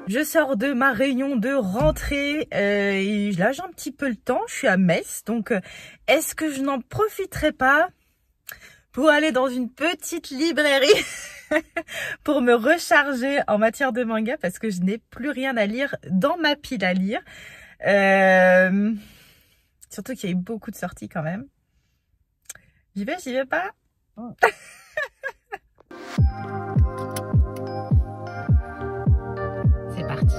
Je sors de ma réunion de rentrée et là j'ai un petit peu le temps, je suis à Metz, donc est-ce que je n'en profiterai pas pour aller dans une petite librairie pour me recharger en matière de manga parce que je n'ai plus rien à lire dans ma pile à lire. Surtout qu'il y a eu beaucoup de sorties quand même. J'y vais pas. C'est parti.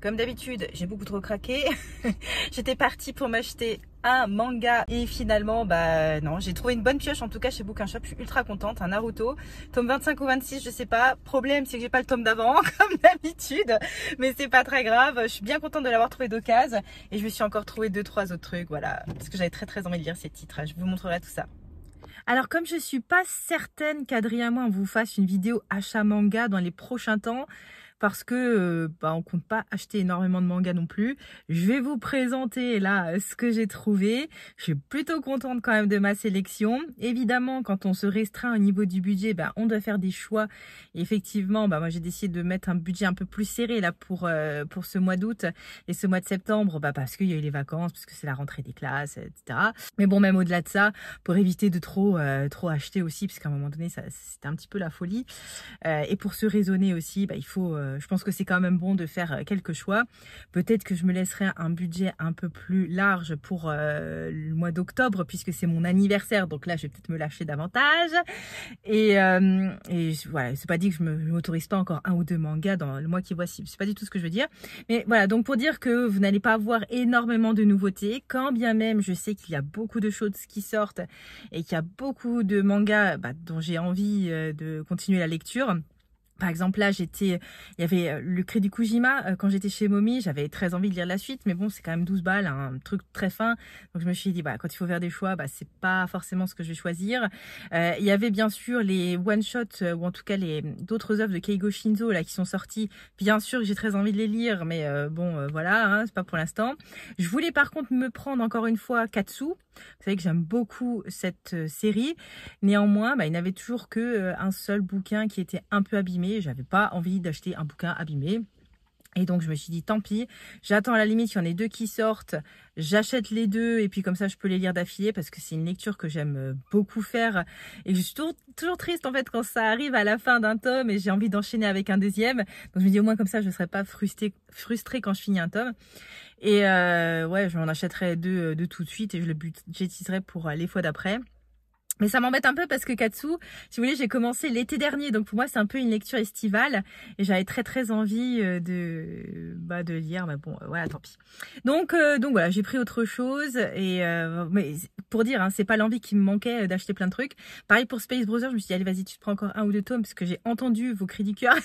Comme d'habitude, j'ai beaucoup trop craqué. J'étais partie pour m'acheter un manga et finalement, bah non, j'ai trouvé une bonne pioche en tout cas chez Book1 Shop. Je suis ultra contente. Un Naruto, tome 25 ou 26, je sais pas. Problème, c'est que j'ai pas le tome d'avant, comme d'habitude. Mais c'est pas très grave. Je suis bien contente de l'avoir trouvé d'occasion. Et je me suis encore trouvé 2-3 autres trucs, voilà. Parce que j'avais très envie de lire ces titres. Je vous montrerai tout ça. Alors comme je suis pas certaine qu'Adrien et moi on vous fasse une vidéo achat manga dans les prochains temps, parce que on compte pas acheter énormément de mangas non plus. Je vais vous présenter là ce que j'ai trouvé. Je suis plutôt contente quand même de ma sélection. Évidemment, quand on se restreint au niveau du budget, on doit faire des choix. Et effectivement, moi j'ai décidé de mettre un budget un peu plus serré là pour ce mois d'août et ce mois de septembre, parce qu'il y a eu les vacances, parce que c'est la rentrée des classes, etc. Mais bon, même au-delà de ça, pour éviter de trop acheter aussi, parce qu'à un moment donné, c'était un petit peu la folie. Et pour se raisonner aussi, il faut, je pense que c'est quand même bon de faire quelques choix. Peut-être que je me laisserai un budget un peu plus large pour le mois d'octobre, puisque c'est mon anniversaire. Donc là, je vais peut-être me lâcher davantage. Et voilà, c'est pas dit que je m'autorise pas encore 1 ou 2 mangas dans le mois qui voici. C'est pas du tout ce que je veux dire. Mais voilà, donc pour dire que vous n'allez pas avoir énormément de nouveautés, quand bien même je sais qu'il y a beaucoup de choses qui sortent et qu'il y a beaucoup de mangas dont j'ai envie de continuer la lecture. Par exemple, là, il y avait le Cri du Kujima. Quand j'étais chez Mommy, j'avais très envie de lire la suite, mais bon, c'est quand même 12 balles, un truc très fin. Donc, je me suis dit, quand il faut faire des choix, c'est pas forcément ce que je vais choisir. Il y avait bien sûr les one-shots, ou en tout cas d'autres œuvres de Keigo Shinzo, là, qui sont sorties. Bien sûr que j'ai très envie de les lire, mais voilà, c'est pas pour l'instant. Je voulais par contre me prendre encore une fois Katsu. Vous savez que j'aime beaucoup cette série. Néanmoins, il n'avait toujours qu'un seul bouquin qui était un peu abîmé. J'avais pas envie d'acheter un bouquin abîmé. Et donc, je me suis dit, tant pis, j'attends à la limite, il y en a 2 qui sortent, j'achète les 2 et puis comme ça, je peux les lire d'affilée parce que c'est une lecture que j'aime beaucoup faire. Et je suis toujours triste, en fait, quand ça arrive à la fin d'un tome et j'ai envie d'enchaîner avec un deuxième. Donc, je me dis, au moins, comme ça, je ne serai pas frustrée quand je finis un tome. Et ouais, je m'en achèterai 2 tout de suite et je le budgétiserai pour les fois d'après. Mais ça m'embête un peu parce que Katsu, si vous voulez, j'ai commencé l'été dernier. Donc pour moi, c'est un peu une lecture estivale. Et j'avais très envie de lire. Mais bon, voilà, tant pis. Donc voilà, j'ai pris autre chose. Et mais pour dire, c'est pas l'envie qui me manquait d'acheter plein de trucs. Pareil pour Space Brothers, je me suis dit, allez, vas-y, tu te prends encore 1 ou 2 tomes. Parce que j'ai entendu vos cris du cœur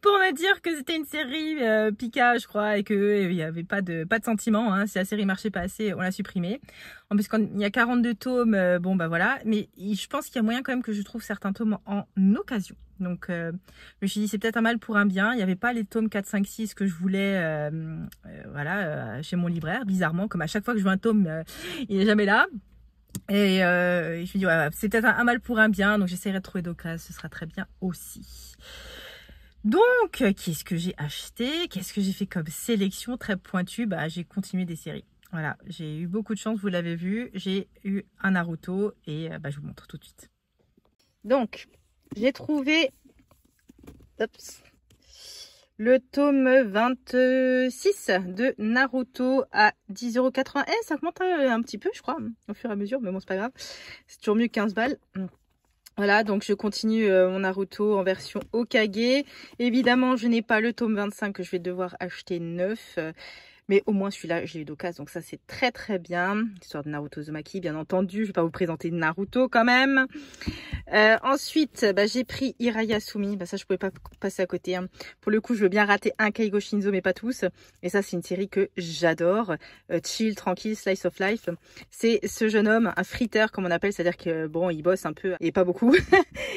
pour me dire que c'était une série Pika, je crois. Et qu'il n'y avait pas de sentiment. Si la série marchait pas assez, on l'a supprimée. En plus, quand il y a 42 tomes, voilà. Mais je pense qu'il y a moyen quand même que je trouve certains tomes en occasion. Donc, je me suis dit, c'est peut-être un mal pour un bien. Il n'y avait pas les tomes 4, 5, 6 que je voulais chez mon libraire. Bizarrement, comme à chaque fois que je veux un tome, il n'est jamais là. Et je me dis, c'est peut-être un mal pour un bien. Donc, j'essaierai de trouver d'occasion. Ce sera très bien aussi. Donc, qu'est-ce que j'ai acheté? Qu'est-ce que j'ai fait comme sélection très pointue? J'ai continué des séries. Voilà, j'ai eu beaucoup de chance, vous l'avez vu. J'ai eu un Naruto et je vous montre tout de suite. Donc, j'ai trouvé le tome 26 de Naruto à 10,80 €. Ça augmente un petit peu, je crois, au fur et à mesure, mais bon, c'est pas grave. C'est toujours mieux que 15 balles. Voilà, donc je continue mon Naruto en version Hokage. Évidemment, je n'ai pas le tome 25 que je vais devoir acheter neuf. Mais au moins celui-là, j'ai eu d'occasion, donc ça c'est très bien. Histoire de Naruto Uzumaki, bien entendu. Je vais pas vous présenter Naruto quand même. Ensuite, j'ai pris Hirayasumi. Ça, je pouvais pas passer à côté. Pour le coup, je veux bien rater un Keigo Shinzo, mais pas tous. Et ça, c'est une série que j'adore. Chill, tranquille, slice of life. C'est ce jeune homme, un friteur comme on appelle, c'est-à-dire que bon, il bosse un peu et pas beaucoup.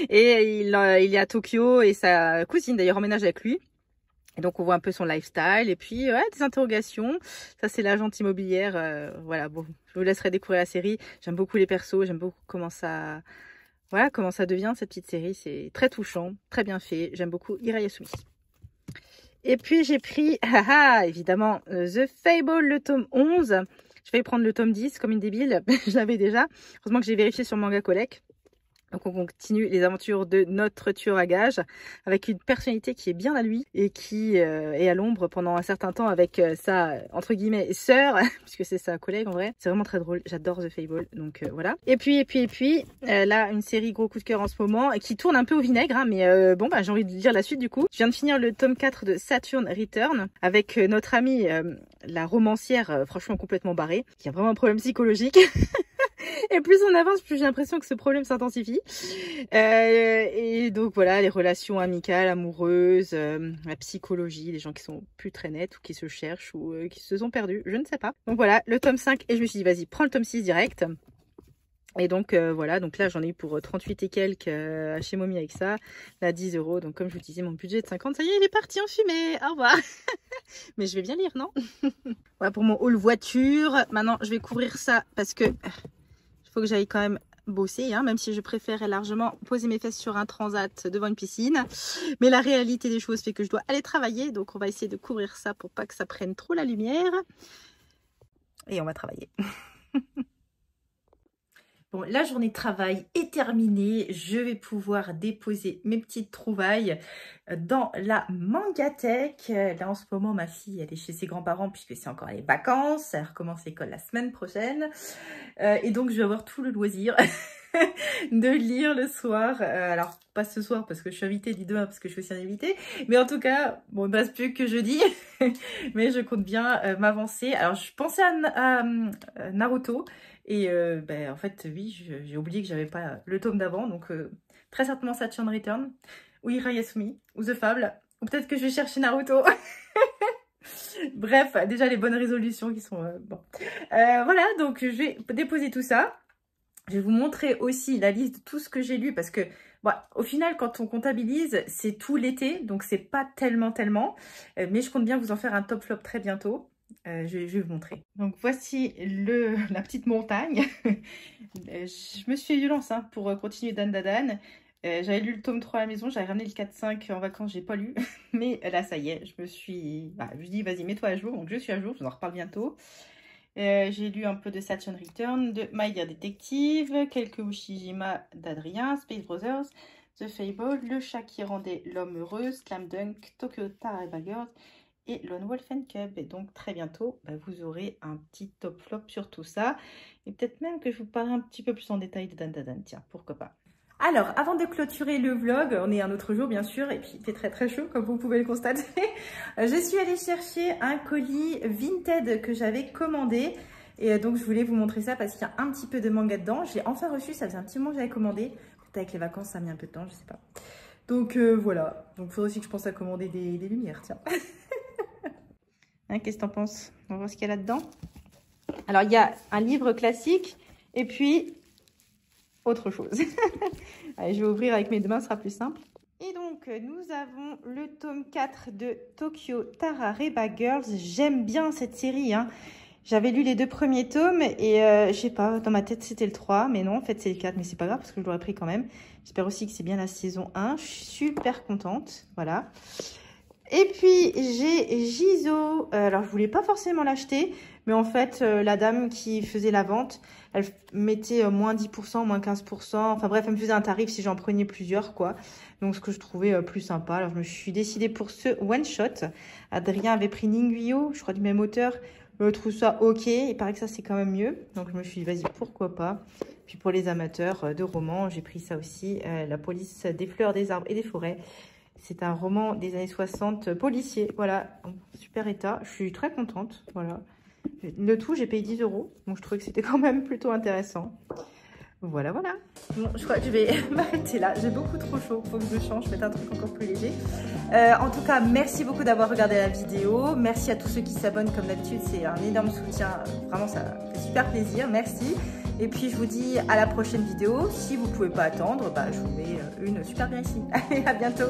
Et il est à Tokyo et sa cousine d'ailleurs emménage avec lui. Et donc on voit un peu son lifestyle et puis des interrogations. Ça c'est l'agente immobilière. Voilà, bon, je vous laisserai découvrir la série. J'aime beaucoup les persos, j'aime beaucoup comment ça devient cette petite série. C'est très touchant, très bien fait. J'aime beaucoup Hirayasumi. Et puis j'ai pris, évidemment, The Fable, le tome 11. Je vais prendre le tome 10 comme une débile. Je l'avais déjà. Heureusement que j'ai vérifié sur Manga Collect. Donc on continue les aventures de notre tueur à gages avec une personnalité qui est bien à lui et qui est à l'ombre pendant un certain temps avec sa, entre guillemets, sœur, puisque c'est sa collègue en vrai. C'est vraiment très drôle, j'adore The Fable, donc voilà. Et puis là, une série gros coup de cœur en ce moment qui tourne un peu au vinaigre, mais j'ai envie de lire la suite du coup. Je viens de finir le tome 4 de Saturn Return avec notre amie, la romancière, franchement complètement barrée, qui a vraiment un problème psychologique. Et plus on avance, plus j'ai l'impression que ce problème s'intensifie. Et donc voilà, les relations amicales, amoureuses, la psychologie, les gens qui sont plus très nets ou qui se cherchent ou qui se sont perdus, je ne sais pas. Donc voilà, le tome 5 et je me suis dit vas-y, prends le tome 6 direct. Et donc voilà, donc là j'en ai eu pour 38 et quelques chez Mommy avec ça, là 10 €. Donc comme je vous disais, mon budget de 50, ça y est, il est parti en fumée, au revoir. Mais je vais bien lire, non? Voilà pour mon haul voiture. Maintenant je vais couvrir ça parce que il faut que j'aille quand même bosser, hein, même si je préfère largement poser mes fesses sur un transat devant une piscine. Mais la réalité des choses fait que je dois aller travailler, donc on va essayer de couvrir ça pour pas que ça prenne trop la lumière. Et on va travailler. Bon, la journée de travail est terminée. Je vais pouvoir déposer mes petites trouvailles dans la Mangatech. Là, en ce moment, ma fille, elle est chez ses grands-parents puisque c'est encore les vacances. Elle recommence l'école la semaine prochaine. Et donc, je vais avoir tout le loisir de lire le soir. Alors, pas ce soir parce que je suis invitée, ni demain parce que je suis aussi invitée. Mais en tout cas, bon, il ne me reste plus que jeudi. Mais je compte bien m'avancer. Alors, je pensais à Naruto. Et en fait, oui, j'ai oublié que j'avais pas le tome d'avant. Donc, très certainement Saturn Return, ou Hirayasumi, ou The Fable. Ou peut-être que je vais chercher Naruto. Bref, déjà les bonnes résolutions qui sont... bon. Voilà, donc je vais déposer tout ça. Je vais vous montrer aussi la liste de tout ce que j'ai lu. Parce que, bon, au final, quand on comptabilise, c'est tout l'été. Donc, c'est pas tellement. Mais je compte bien vous en faire un top flop très bientôt. Je vais vous montrer. Donc voici la petite montagne. Je me suis fait violence hein, pour continuer Dan Dadan. J'avais lu le tome 3 à la maison, j'avais ramené le 4-5 en vacances, j'ai pas lu. Mais là ça y est, je me suis... Bah, je dis vas-y mets-toi à jour, donc je suis à jour, je vous en reparle bientôt. J'ai lu un peu de Saturn Return, de My Dear Detective, quelques Ushijima d'Adrien, Space Brothers, The Fable, Le chat qui rendait l'homme heureux, Slam Dunk, Tokyo Tareba Girls et Lone Wolf and Cub. Et donc très bientôt vous aurez un petit top flop sur tout ça, et peut-être même que je vous parlerai un petit peu plus en détail de Dan Dadan, tiens, pourquoi pas. Alors, avant de clôturer le vlog, on est un autre jour bien sûr, et puis il fait très chaud comme vous pouvez le constater. Je suis allée chercher un colis Vinted que j'avais commandé, et donc je voulais vous montrer ça parce qu'il y a un petit peu de manga dedans. J'ai enfin reçu, ça faisait un petit moment que j'avais commandé, peut-être avec les vacances ça a mis un peu de temps, je sais pas. Donc voilà, donc il faudrait aussi que je pense à commander des lumières, tiens. Hein, qu'est-ce que t'en penses? On va voir ce qu'il y a là-dedans. Alors, il y a un livre classique et puis autre chose. Allez, je vais ouvrir avec mes deux mains, ce sera plus simple. Et donc, nous avons le tome 4 de Tokyo Tarareba Girls. J'aime bien cette série. Hein. J'avais lu les 2 premiers tomes et je sais pas, dans ma tête c'était le 3, mais non, en fait c'est le 4, mais c'est pas grave parce que je l'aurais pris quand même. J'espère aussi que c'est bien la saison 1. Je suis super contente, voilà. Et puis, j'ai Jizo. Alors, je voulais pas forcément l'acheter, mais en fait, la dame qui faisait la vente, elle mettait moins 10%, moins 15%. Enfin bref, elle me faisait un tarif si j'en prenais plusieurs, quoi. Donc, ce que je trouvais plus sympa. Alors, je me suis décidée pour ce one-shot. Adrien avait pris Ningyo, je crois du même auteur. Je trouve ça ok. Il paraît que ça, c'est quand même mieux. Donc, je me suis dit, vas-y, pourquoi pas. Puis, pour les amateurs de romans, j'ai pris ça aussi. La police des fleurs, des arbres et des forêts. C'est un roman des années 60 policier. Voilà, en super état. Je suis très contente. Voilà. Le tout, j'ai payé 10 €. Donc, je trouvais que c'était quand même plutôt intéressant. Voilà, voilà. Bon, je crois que je vais m'arrêter là. J'ai beaucoup trop chaud. Faut que je change, mettre un truc encore plus léger. En tout cas, merci beaucoup d'avoir regardé la vidéo. Merci à tous ceux qui s'abonnent comme d'habitude. C'est un énorme soutien. Vraiment, ça fait super plaisir. Merci. Et puis, je vous dis à la prochaine vidéo. Si vous ne pouvez pas attendre, je vous mets une super bien ici. Allez, à bientôt.